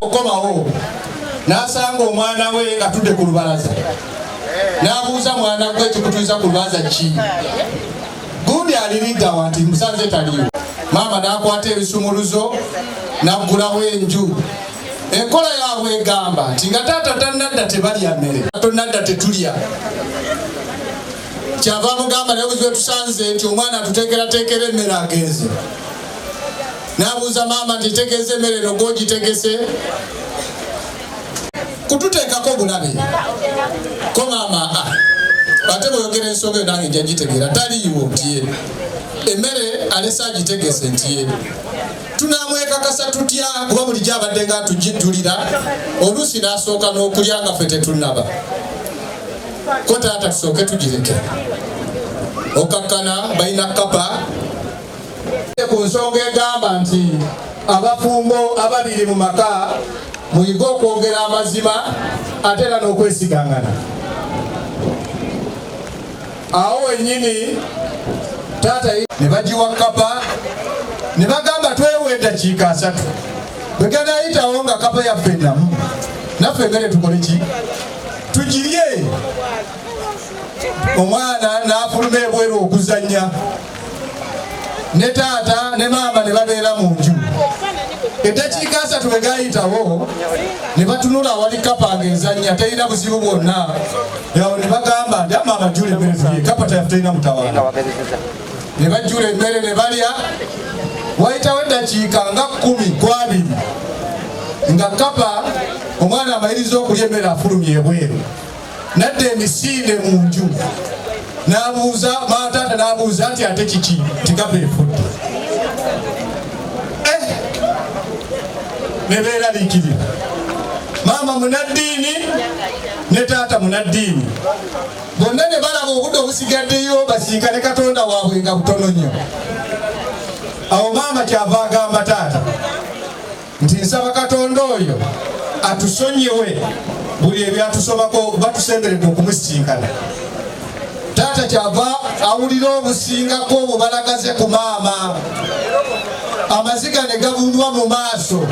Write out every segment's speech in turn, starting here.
okomawo n'asanga omwana we atudde ku lubalaza n'abuuza mwana gwe ekikutuuza ku lubalaza ki gundi aliriggawa nti musanze taliwo. Maama n'akwata ebisumuluzo n'aggulawo enju. Enkola yaabwe egamba nti nga taata tannadda tebalya mmere tonnadda tetulya. Kyava mugamba naye bwe tusanze nti omwana atuteekerateekera emmere agenze. N'abuuza maama nti tegeeze emmere eno gw'ogitegese kututeekako bulabe ko maama ate bweyogera ensonga eyo nange nja gitegeera taliiwo nti emmere alese agitegese nti tunamwekakasa tutya kuba bulijjo abadde nga tugijjulira oluusi n'asooka n'okulya nga ffe tetunnaba ko taata tusooke tugireke okakkana balina kapa ku nsonga egamba nti abafumbo ababiri mu maka muyige okwogera amazima ate era n'okwesigangana. Awo wennyini taata ne bagiwa kapa ne bagamba twewe eddakiika 3 bwe ganayitawo nga kapa yaffe ennamu naffe ngale tukole ki tugirye. Omwana n'afuluma ebweru okuzannya ne taata ne maama ne babeera mu nju. Eddakiika 3 bwe gayitawo ne batunula awali kapa ng'ezannya terina buzibu bwonna. Yawo ne bagamba nti maama jjula emmere tulye kapa tayaffe terina mutawaana. Ne bajjula emmere ne balya. Wayitawo eddakiika nga 10 nga kapa omwana amaliriza okulya emmere afulumye ebweru nadda emisinde mu nju. N'abuuza taata n'abuuza nti ate kiki nti kapa efudde. Ne beeraliikirira maama munaddiini ne taata munaddiini bonna ne balaba obudde obusigaddeyo basiika ne Katonda waabwe nga butono nnyo. Awo maama kyava agamba taata nti nsaba Katonda oyo atusonyiwe buli ebyatusobako batusemberedde okumusisinkana. Taata kyava awulira obusingako obwo balagaze ku maama amaziga ne gabulwa mu maaso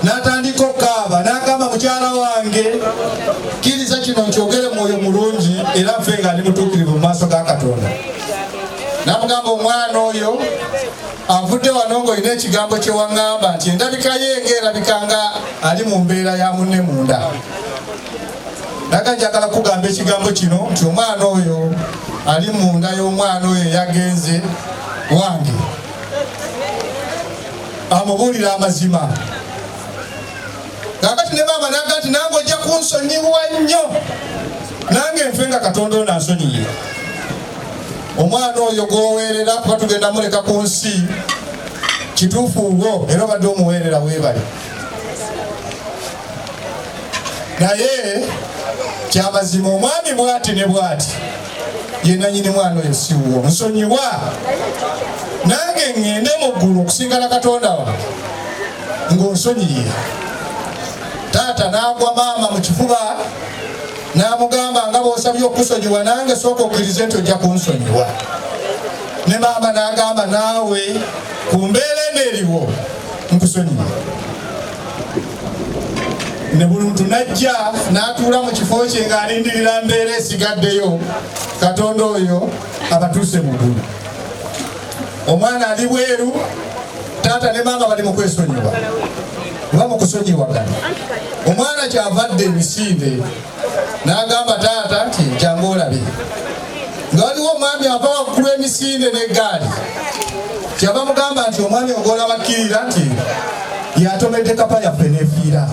n'atandika okukaaba n'agamba mukyala wange kkiriza kino nkyogere mwoyo mulungi era nfe nga ndi mutuukirivu mu maaso ga Katonda. N'amugamba omwana oyo anvudde wano ng'olina ekigambo kye waŋŋamba nti endabika ye ng'erabika nga ali mu mbeera ya munne munda. Naga njagala kugamba ekigambo kino nti omwana oyo ali munda y'omwana oyo yagenze wange amubuulira amazima. Kakati ne maama naga nti nange ojja kunsonyiwa nnyo nange nfe nga Katonda ono ansonyiye. Omwana oyo gw'oweerera kuba tugenda muleka ku nsi kituufu wo era obadde omuweerera weebale. Naye kyamazima omwami bw'ati ne bw'ati ye nannyini mwana oyo si wuwo nsonyiwa nange ŋŋende mu ggulu okusinkana Katonda wange ng'onsonyiye. Taata n'agwa maama mu kifuba n'amugamba nga bw'osabye okusonyiwa nange sooka okkirize nti ojja kunsonyiwa. Ne maama n'agamba naawe ku mbeera eno eriwo nkusonyiye. Ne buli muntu n'ajja n'atuula mu kifo kye ng'alindirira mbeera esigaddeyo Katonda oyo abatuuse mu ggulu. Omwana ali bweru taata ne maama bali mu kwesonyiwa oba mu kusonyiwagana. Omwana kyavadde emisinde n'agamba taata nti jangu olabe nga waliwo omwami ava waggulu emisinde n'eggaali. Kyava mugamba nti omwami ogw'olabakkirira nti yatomedde kapa yaffe n'efiira.